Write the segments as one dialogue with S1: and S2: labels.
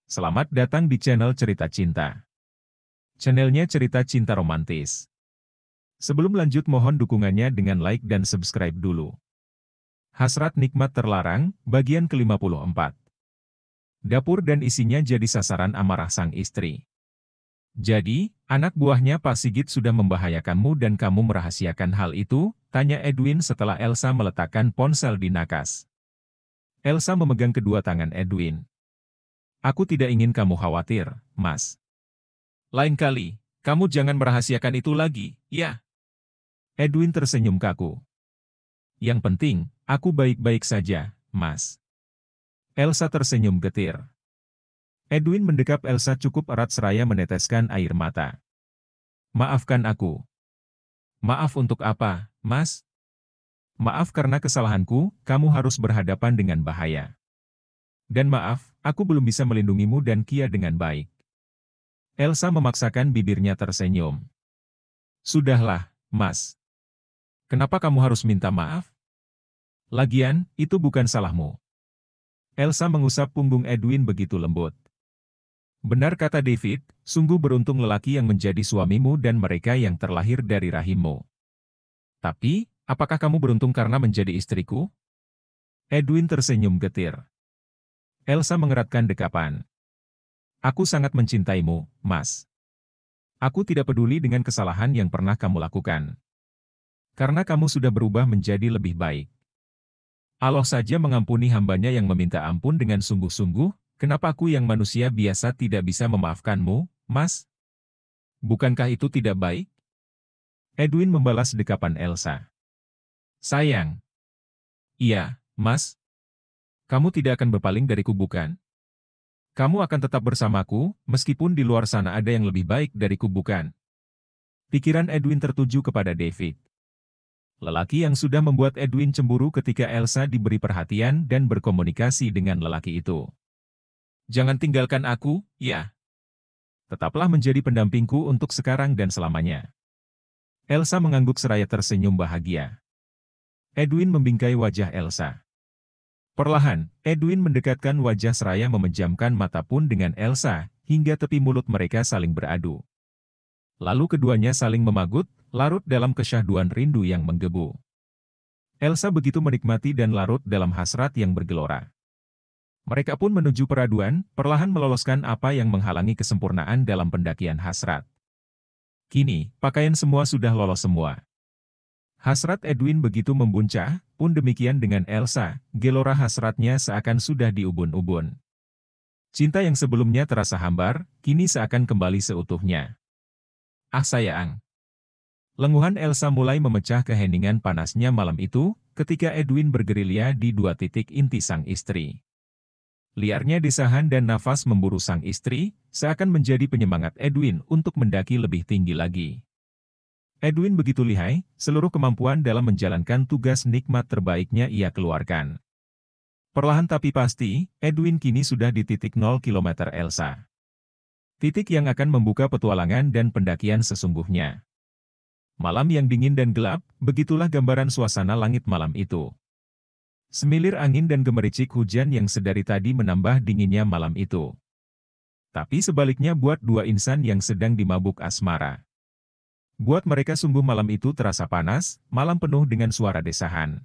S1: Selamat datang di channel Cerita Cinta. Channelnya cerita cinta romantis. Sebelum lanjut mohon dukungannya dengan like dan subscribe dulu. Hasrat nikmat terlarang, bagian ke-54. Dapur dan isinya jadi sasaran amarah sang istri. Jadi, anak buahnya Pak Sigit sudah membahayakanmu dan kamu merahasiakan hal itu? Tanya Edwin setelah Elsa meletakkan ponsel di nakas. Elsa memegang kedua tangan Edwin. Aku tidak ingin kamu khawatir, Mas. Lain kali, kamu jangan merahasiakan itu lagi, ya? Edwin tersenyum kaku. Yang penting, aku baik-baik saja, Mas. Elsa tersenyum getir. Edwin mendekap Elsa cukup erat seraya meneteskan air mata. Maafkan aku. Maaf untuk apa, Mas? Maaf karena kesalahanku, kamu harus berhadapan dengan bahaya. Dan maaf, aku belum bisa melindungimu dan Kia dengan baik. Elsa memaksakan bibirnya tersenyum. Sudahlah, Mas. Kenapa kamu harus minta maaf? Lagian, itu bukan salahmu. Elsa mengusap punggung Edwin begitu lembut. Benar kata David, sungguh beruntung lelaki yang menjadi suamimu dan mereka yang terlahir dari rahimmu. Tapi, apakah kamu beruntung karena menjadi istriku? Edwin tersenyum getir. Elsa mengeratkan dekapan. Aku sangat mencintaimu, Mas. Aku tidak peduli dengan kesalahan yang pernah kamu lakukan. Karena kamu sudah berubah menjadi lebih baik. Allah saja mengampuni hambanya yang meminta ampun dengan sungguh-sungguh, kenapa aku yang manusia biasa tidak bisa memaafkanmu, Mas? Bukankah itu tidak baik? Edwin membalas dekapan Elsa. Sayang. Iya, Mas. Kamu tidak akan berpaling dariku bukan? Kamu akan tetap bersamaku, meskipun di luar sana ada yang lebih baik dariku bukan? Pikiran Edwin tertuju kepada David. Lelaki yang sudah membuat Edwin cemburu ketika Elsa diberi perhatian dan berkomunikasi dengan lelaki itu. Jangan tinggalkan aku, ya. Tetaplah menjadi pendampingku untuk sekarang dan selamanya. Elsa mengangguk seraya tersenyum bahagia. Edwin membingkai wajah Elsa. Perlahan, Edwin mendekatkan wajah seraya memejamkan mata pun dengan Elsa, hingga tepi mulut mereka saling beradu. Lalu keduanya saling memagut, larut dalam kesyahduan rindu yang menggebu. Elsa begitu menikmati dan larut dalam hasrat yang bergelora. Mereka pun menuju peraduan, perlahan meloloskan apa yang menghalangi kesempurnaan dalam pendakian hasrat. Kini, pakaian semua sudah lolos semua. Hasrat Edwin begitu membuncah, pun demikian dengan Elsa, gelora hasratnya seakan sudah diubun-ubun. Cinta yang sebelumnya terasa hambar, kini seakan kembali seutuhnya. Ah sayang. Lenguhan Elsa mulai memecah keheningan panasnya malam itu, ketika Edwin bergerilya di dua titik inti sang istri. Liarnya desahan dan nafas memburu sang istri, seakan menjadi penyemangat Edwin untuk mendaki lebih tinggi lagi. Edwin begitu lihai, seluruh kemampuan dalam menjalankan tugas nikmat terbaiknya ia keluarkan. Perlahan tapi pasti, Edwin kini sudah di titik 0 km Elsa. Titik yang akan membuka petualangan dan pendakian sesungguhnya. Malam yang dingin dan gelap, begitulah gambaran suasana langit malam itu. Semilir angin dan gemericik hujan yang sedari tadi menambah dinginnya malam itu. Tapi sebaliknya buat dua insan yang sedang dimabuk asmara. Buat mereka sungguh malam itu terasa panas, malam penuh dengan suara desahan.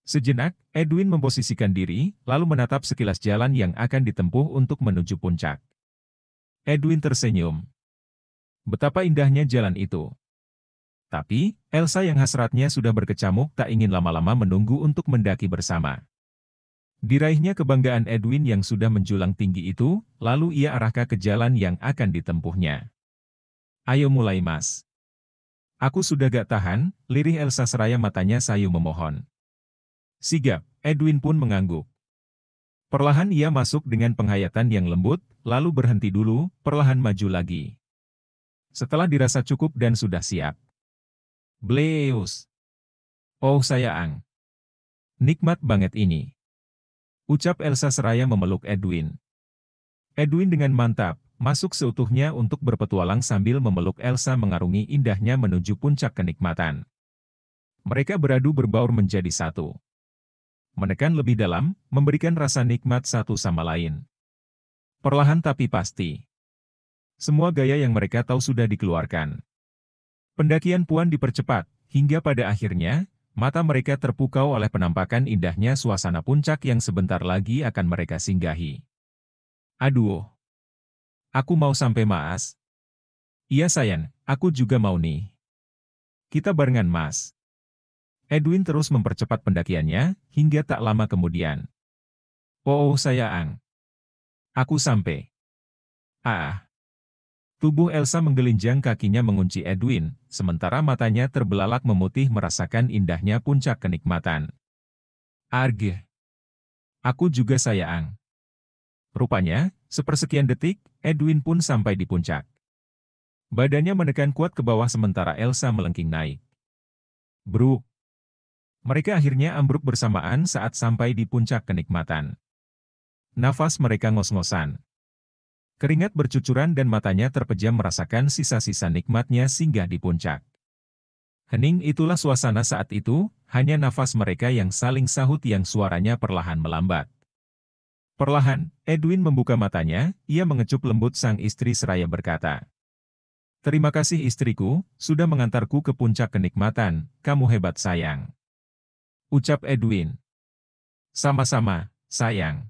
S1: Sejenak, Edwin memposisikan diri, lalu menatap sekilas jalan yang akan ditempuh untuk menuju puncak. Edwin tersenyum. Betapa indahnya jalan itu. Tapi, Elsa yang hasratnya sudah berkecamuk tak ingin lama-lama menunggu untuk mendaki bersama. Diraihnya kebanggaan Edwin yang sudah menjulang tinggi itu, lalu ia arahkan ke jalan yang akan ditempuhnya. Ayo mulai Mas. Aku sudah gak tahan, lirih Elsa seraya matanya sayu memohon. Sigap, Edwin pun mengangguk. Perlahan ia masuk dengan penghayatan yang lembut, lalu berhenti dulu, perlahan maju lagi. Setelah dirasa cukup dan sudah siap. Bleus. Oh sayang. Nikmat banget ini. Ucap Elsa seraya memeluk Edwin. Edwin dengan mantap, masuk seutuhnya untuk berpetualang sambil memeluk Elsa mengarungi indahnya menuju puncak kenikmatan. Mereka beradu berbaur menjadi satu. Menekan lebih dalam, memberikan rasa nikmat satu sama lain. Perlahan tapi pasti. Semua gaya yang mereka tahu sudah dikeluarkan. Pendakian Puan dipercepat, hingga pada akhirnya, mata mereka terpukau oleh penampakan indahnya suasana puncak yang sebentar lagi akan mereka singgahi. Aduh, aku mau sampai Mas. Iya sayang, aku juga mau nih. Kita barengan Mas. Edwin terus mempercepat pendakiannya, hingga tak lama kemudian. Oh sayang. Aku sampai. Ah. Tubuh Elsa menggelinjang, kakinya mengunci Edwin, sementara matanya terbelalak memutih merasakan indahnya puncak kenikmatan. Arg. Aku juga sayang. Rupanya, sepersekian detik, Edwin pun sampai di puncak. Badannya menekan kuat ke bawah sementara Elsa melengking naik. Bro. Mereka akhirnya ambruk bersamaan saat sampai di puncak kenikmatan. Nafas mereka ngos-ngosan. Keringat bercucuran dan matanya terpejam merasakan sisa-sisa nikmatnya singgah di puncak. Hening itulah suasana saat itu, hanya nafas mereka yang saling sahut yang suaranya perlahan melambat. Perlahan, Edwin membuka matanya, ia mengecup lembut sang istri seraya berkata, "Terima kasih istriku, sudah mengantarku ke puncak kenikmatan, kamu hebat sayang." Ucap Edwin. "Sama-sama, sayang.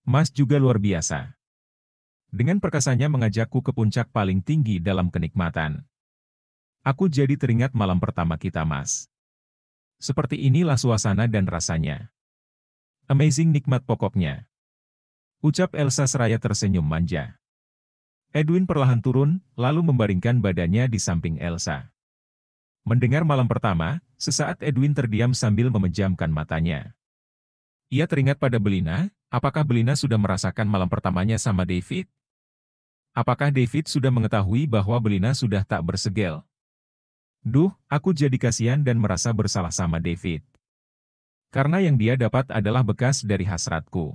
S1: Mas juga luar biasa. Dengan perkasanya mengajakku ke puncak paling tinggi dalam kenikmatan. Aku jadi teringat malam pertama kita Mas. Seperti inilah suasana dan rasanya. Amazing nikmat pokoknya." Ucap Elsa seraya tersenyum manja. Edwin perlahan turun, lalu membaringkan badannya di samping Elsa. Mendengar malam pertama, sesaat Edwin terdiam sambil memejamkan matanya. Ia teringat pada Belina, apakah Belina sudah merasakan malam pertamanya sama David? Apakah David sudah mengetahui bahwa Belina sudah tak bersegel? Duh, aku jadi kasihan dan merasa bersalah sama David. Karena yang dia dapat adalah bekas dari hasratku.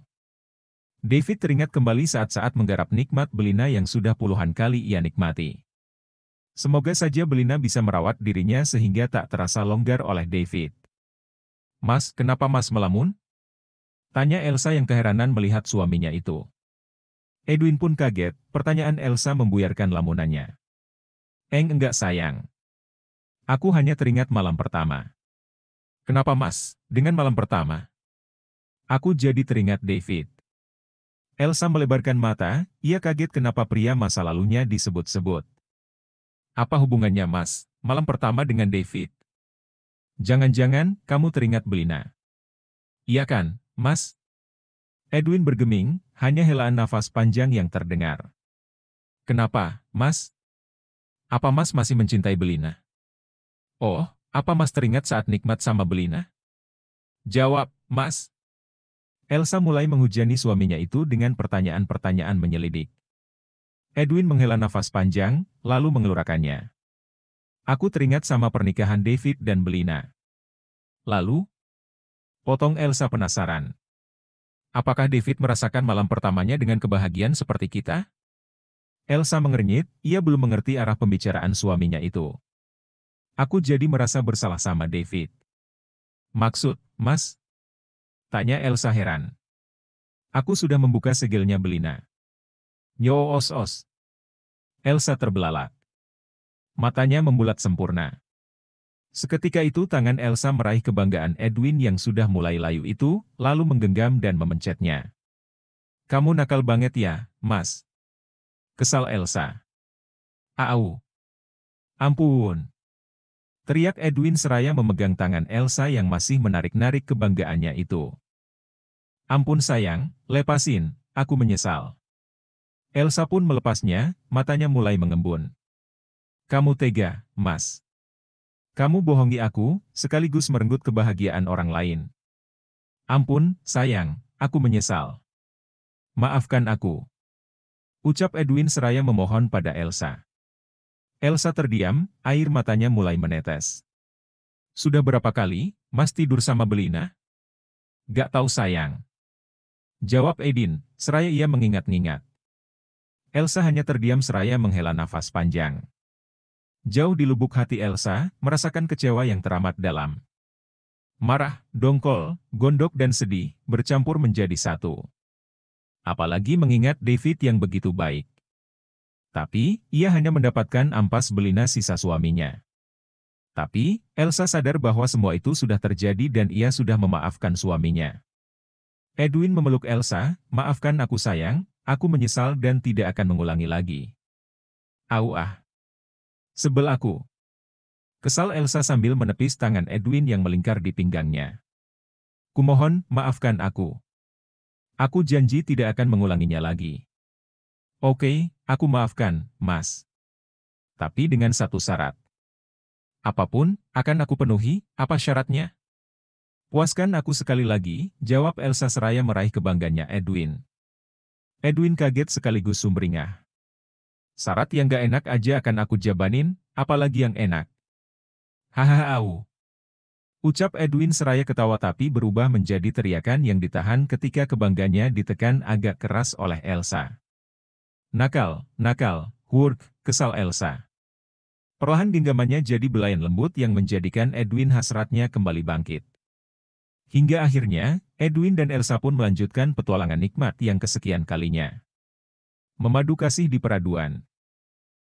S1: David teringat kembali saat-saat menggarap nikmat Belina yang sudah puluhan kali ia nikmati. Semoga saja Belina bisa merawat dirinya sehingga tak terasa longgar oleh David. "Mas, kenapa Mas melamun?" Tanya Elsa yang keheranan melihat suaminya itu. Edwin pun kaget, pertanyaan Elsa membuyarkan lamunannya. Enggak sayang. Aku hanya teringat malam pertama." "Kenapa Mas, dengan malam pertama?" "Aku jadi teringat David." Elsa melebarkan mata, ia kaget kenapa pria masa lalunya disebut-sebut. "Apa hubungannya Mas, malam pertama dengan David? Jangan-jangan, kamu teringat Belina?" "Iya kan, Mas?" Edwin bergeming, hanya helaan nafas panjang yang terdengar. "Kenapa, Mas? Apa Mas masih mencintai Belina?" "Oh, apa Mas teringat saat nikmat sama Belina?" "Jawab, Mas." Elsa mulai menghujani suaminya itu dengan pertanyaan-pertanyaan menyelidik. Edwin menghela nafas panjang, lalu mengelurakannya. "Aku teringat sama pernikahan David dan Belina." "Lalu?" Potong Elsa penasaran. "Apakah David merasakan malam pertamanya dengan kebahagiaan seperti kita?" Elsa mengernyit, ia belum mengerti arah pembicaraan suaminya itu. "Aku jadi merasa bersalah sama David." "Maksud, Mas?" Tanya Elsa heran. "Aku sudah membuka segelnya Belina." "Yo os-os." Elsa terbelalak. Matanya membulat sempurna. Seketika itu tangan Elsa meraih kebanggaan Edwin yang sudah mulai layu itu, lalu menggenggam dan memencetnya. "Kamu nakal banget ya, Mas." Kesal Elsa. "Au. Ampun." Teriak Edwin seraya memegang tangan Elsa yang masih menarik-narik kebanggaannya itu. "Ampun sayang, lepasin, aku menyesal." Elsa pun melepasnya, matanya mulai mengembun. "Kamu tega, Mas. Kamu bohongi aku, sekaligus merenggut kebahagiaan orang lain." "Ampun, sayang, aku menyesal. Maafkan aku." Ucap Edwin seraya memohon pada Elsa. Elsa terdiam, air matanya mulai menetes. "Sudah berapa kali, Mas tidur sama Belina?" "Gak tahu sayang." Jawab Edin, seraya ia mengingat-ingat. Elsa hanya terdiam seraya menghela nafas panjang. Jauh di lubuk hati Elsa, merasakan kecewa yang teramat dalam. Marah, dongkol, gondok dan sedih, bercampur menjadi satu. Apalagi mengingat David yang begitu baik. Tapi, ia hanya mendapatkan ampas belina sisa suaminya. Tapi, Elsa sadar bahwa semua itu sudah terjadi dan ia sudah memaafkan suaminya. Edwin memeluk Elsa, "Maafkan aku sayang, aku menyesal dan tidak akan mengulangi lagi." "Au ah, sebel aku." Kesal Elsa sambil menepis tangan Edwin yang melingkar di pinggangnya. "Kumohon, maafkan aku. Aku janji tidak akan mengulanginya lagi." "Oke, aku maafkan, Mas. Tapi dengan satu syarat." "Apapun, akan aku penuhi, apa syaratnya?" "Puaskan aku sekali lagi," jawab Elsa seraya meraih kebanggaannya Edwin. Edwin kaget sekaligus sumringah. "Syarat yang gak enak aja akan aku jabanin, apalagi yang enak." "Hahaha au." Ucap Edwin seraya ketawa tapi berubah menjadi teriakan yang ditahan ketika kebanggaannya ditekan agak keras oleh Elsa. "Nakal, nakal, hurk," kesal Elsa. Perlahan genggamannya jadi belayan lembut yang menjadikan Edwin hasratnya kembali bangkit. Hingga akhirnya, Edwin dan Elsa pun melanjutkan petualangan nikmat yang kesekian kalinya. Memadu kasih di peraduan.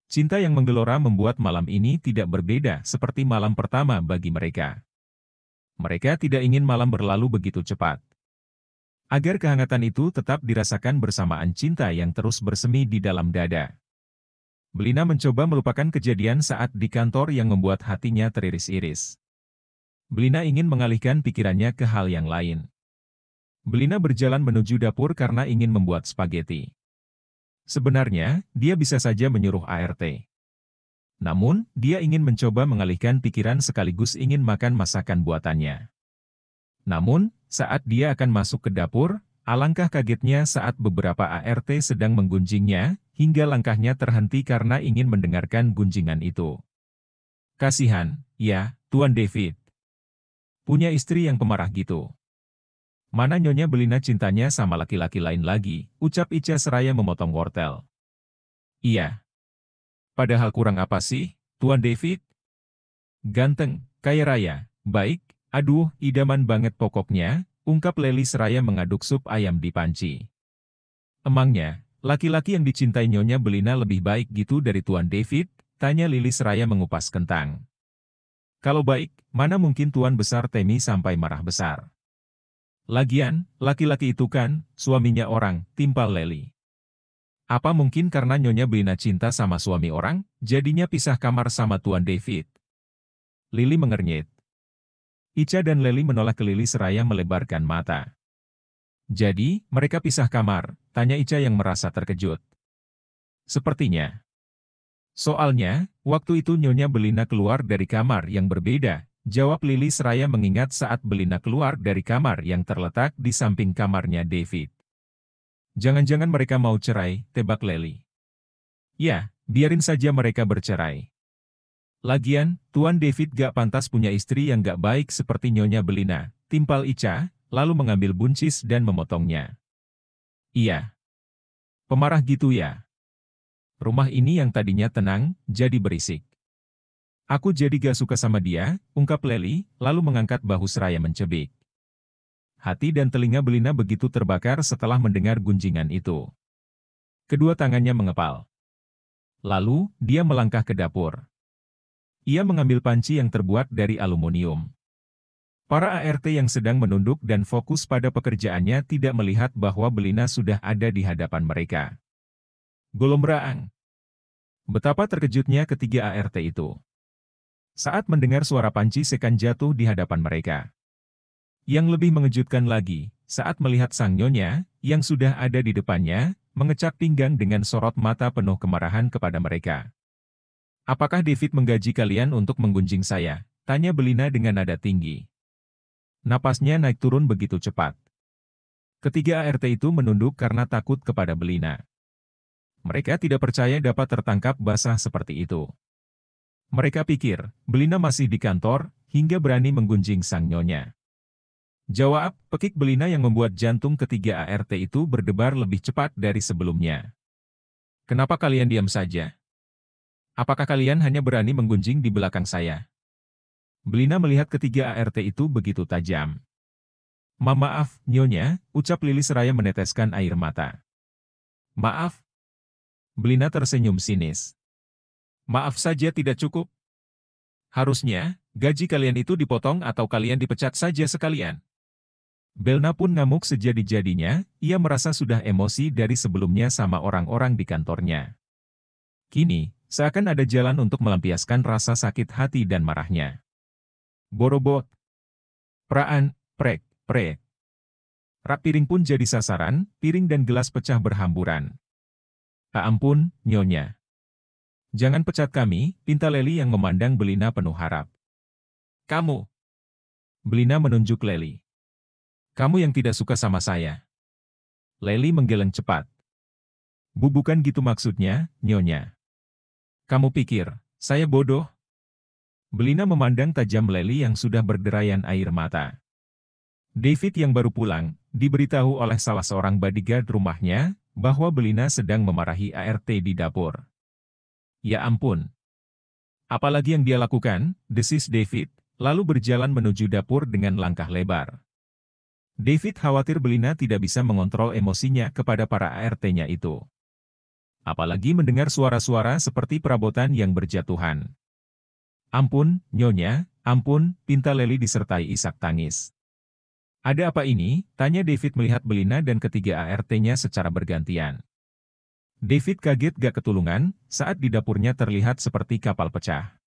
S1: Cinta yang menggelora membuat malam ini tidak berbeda seperti malam pertama bagi mereka. Mereka tidak ingin malam berlalu begitu cepat. Agar kehangatan itu tetap dirasakan bersamaan cinta yang terus bersemi di dalam dada. Belina mencoba melupakan kejadian saat di kantor yang membuat hatinya teriris-iris. Belina ingin mengalihkan pikirannya ke hal yang lain. Belina berjalan menuju dapur karena ingin membuat spaghetti. Sebenarnya, dia bisa saja menyuruh ART. Namun, dia ingin mencoba mengalihkan pikiran sekaligus ingin makan masakan buatannya. Namun, saat dia akan masuk ke dapur, alangkah kagetnya saat beberapa ART sedang menggunjingnya, hingga langkahnya terhenti karena ingin mendengarkan gunjingan itu. "Kasihan, ya, Tuan David. Punya istri yang pemarah gitu. Mana Nyonya Belina cintanya sama laki-laki lain lagi," ucap Ica seraya memotong wortel. "Iya. Padahal kurang apa sih, Tuan David? Ganteng, kaya raya, baik, aduh, idaman banget pokoknya," ungkap Leli seraya mengaduk sup ayam di panci. "Emangnya, laki-laki yang dicintai Nyonya Belina lebih baik gitu dari Tuan David?" tanya Lili seraya mengupas kentang. "Kalau baik, mana mungkin Tuan Besar Temi sampai marah besar. Lagian, laki-laki itu kan, suaminya orang," timpal Leli. "Apa mungkin karena Nyonya Belina cinta sama suami orang, jadinya pisah kamar sama Tuan David?" Lili mengernyit. Ica dan Leli menolak ke Lili seraya melebarkan mata. "Jadi, mereka pisah kamar?" tanya Ica yang merasa terkejut. "Sepertinya. Soalnya, waktu itu Nyonya Belina keluar dari kamar yang berbeda," jawab Lili seraya mengingat saat Belina keluar dari kamar yang terletak di samping kamarnya David. "Jangan-jangan mereka mau cerai," tebak Leli. "Ya, biarin saja mereka bercerai. Lagian, Tuan David gak pantas punya istri yang gak baik seperti Nyonya Belina," timpal Ica, lalu mengambil buncis dan memotongnya. "Iya. Pemarah gitu ya. Rumah ini yang tadinya tenang, jadi berisik. Aku jadi gak suka sama dia," ungkap Leli, lalu mengangkat bahu seraya mencebik. Hati dan telinga Belina begitu terbakar setelah mendengar gunjingan itu. Kedua tangannya mengepal. Lalu, dia melangkah ke dapur. Ia mengambil panci yang terbuat dari aluminium. Para ART yang sedang menunduk dan fokus pada pekerjaannya tidak melihat bahwa Belina sudah ada di hadapan mereka. Golombraang. Betapa terkejutnya ketiga ART itu. Saat mendengar suara panci sekan jatuh di hadapan mereka. Yang lebih mengejutkan lagi, saat melihat sang nyonya, yang sudah ada di depannya, mengecap pinggang dengan sorot mata penuh kemarahan kepada mereka. "Apakah David menggaji kalian untuk menggunjing saya?" tanya Belina dengan nada tinggi. Napasnya naik turun begitu cepat. Ketiga ART itu menunduk karena takut kepada Belina. Mereka tidak percaya dapat tertangkap basah seperti itu. Mereka pikir, Belina masih di kantor, hingga berani menggunjing sang nyonya. Jawab, pekik Belina yang membuat jantung ketiga ART itu berdebar lebih cepat dari sebelumnya. "Kenapa kalian diam saja? Apakah kalian hanya berani menggunjing di belakang saya?" Belina melihat ketiga ART itu begitu tajam. "Maaf, Nyonya," ucap Lili seraya meneteskan air mata. Maaf. Belina tersenyum sinis. Maaf saja tidak cukup. Harusnya, gaji kalian itu dipotong atau kalian dipecat saja sekalian. Belna pun ngamuk sejadi-jadinya, ia merasa sudah emosi dari sebelumnya sama orang-orang di kantornya. Kini, seakan ada jalan untuk melampiaskan rasa sakit hati dan marahnya. Borobot. Praan, prek, prek. Rak piring pun jadi sasaran, piring dan gelas pecah berhamburan. Ampun, Nyonya. Jangan pecat kami, pinta Leli yang memandang Belina penuh harap. Kamu. Belina menunjuk Leli. Kamu yang tidak suka sama saya. Leli menggeleng cepat. Bukan gitu maksudnya, Nyonya. Kamu pikir, saya bodoh? Belina memandang tajam Leli yang sudah berderayan air mata. David yang baru pulang, diberitahu oleh salah seorang bodyguard rumahnya, bahwa Belina sedang memarahi ART di dapur. Ya ampun. Apalagi yang dia lakukan, desis David, lalu berjalan menuju dapur dengan langkah lebar. David khawatir Belina tidak bisa mengontrol emosinya kepada para ART-nya itu. Apalagi mendengar suara-suara seperti perabotan yang berjatuhan. Ampun, Nyonya, ampun, pinta Leli disertai isak tangis. Ada apa ini? Tanya David melihat Belina dan ketiga ART-nya secara bergantian. David kaget gak ketulungan, saat di dapurnya terlihat seperti kapal pecah.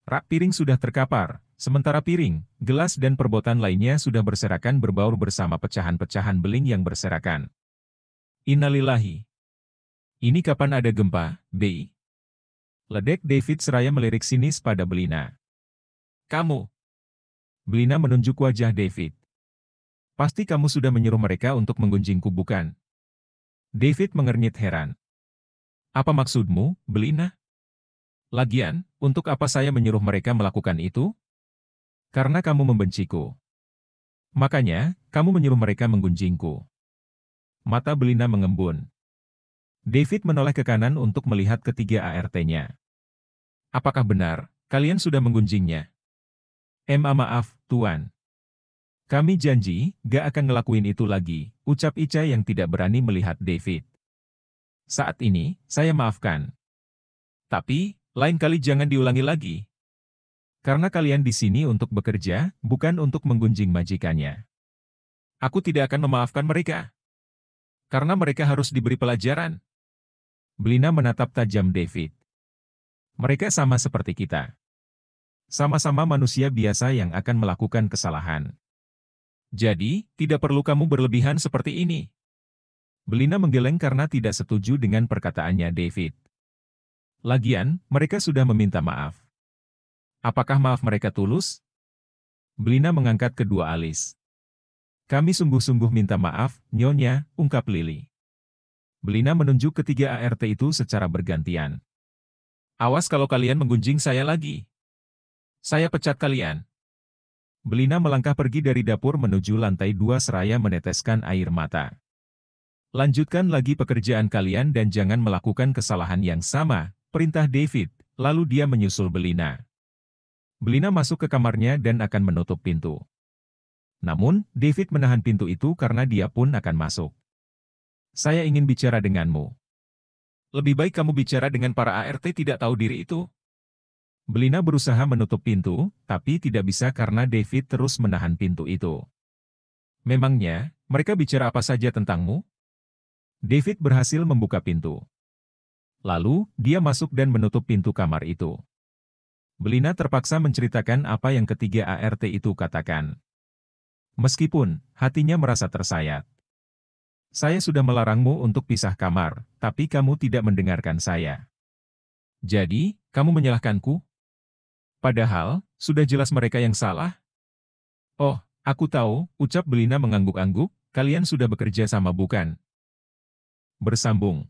S1: Rak piring sudah terkapar, sementara piring, gelas dan perbotan lainnya sudah berserakan berbaur bersama pecahan-pecahan beling yang berserakan. Innalillahi. Ini kapan ada gempa, Bei? Ledek David seraya melirik sinis pada Belina. Kamu. Belina menunjuk wajah David. Pasti kamu sudah menyuruh mereka untuk menggunjingku bukan? David mengernyit heran. Apa maksudmu, Belina? Lagian, untuk apa saya menyuruh mereka melakukan itu? Karena kamu membenciku. Makanya, kamu menyuruh mereka menggunjingku. Mata Belina mengembun. David menoleh ke kanan untuk melihat ketiga ART-nya. Apakah benar, kalian sudah menggunjingnya? Maaf, Tuan. Kami janji, gak akan ngelakuin itu lagi, ucap Ica yang tidak berani melihat David. Saat ini, saya maafkan. Tapi, lain kali jangan diulangi lagi. Karena kalian di sini untuk bekerja, bukan untuk menggunjing majikannya. Aku tidak akan memaafkan mereka. Karena mereka harus diberi pelajaran. Belina menatap tajam David. Mereka sama seperti kita. Sama-sama manusia biasa yang akan melakukan kesalahan. Jadi, tidak perlu kamu berlebihan seperti ini. Belina menggeleng karena tidak setuju dengan perkataannya David. Lagian, mereka sudah meminta maaf. Apakah maaf mereka tulus? Belina mengangkat kedua alis. Kami sungguh-sungguh minta maaf, Nyonya, ungkap Lili. Belina menunjuk ketiga ART itu secara bergantian. Awas kalau kalian menggunjing saya lagi. Saya pecat kalian. Belina melangkah pergi dari dapur menuju lantai 2 seraya meneteskan air mata. Lanjutkan lagi pekerjaan kalian dan jangan melakukan kesalahan yang sama, perintah David, lalu dia menyusul Belina. Belina masuk ke kamarnya dan akan menutup pintu. Namun, David menahan pintu itu karena dia pun akan masuk. Saya ingin bicara denganmu. Lebih baik kamu bicara dengan para ART tidak tahu diri itu. Belina berusaha menutup pintu, tapi tidak bisa karena David terus menahan pintu itu. Memangnya, mereka bicara apa saja tentangmu? David berhasil membuka pintu. Lalu, dia masuk dan menutup pintu kamar itu. Belina terpaksa menceritakan apa yang ketiga ART itu katakan. Meskipun, hatinya merasa tersayat. Saya sudah melarangmu untuk pisah kamar, tapi kamu tidak mendengarkan saya. Jadi, kamu menyalahkanku? Padahal, sudah jelas mereka yang salah. Oh, aku tahu, ucap Belina mengangguk-angguk, kalian sudah bekerja sama bukan? Bersambung.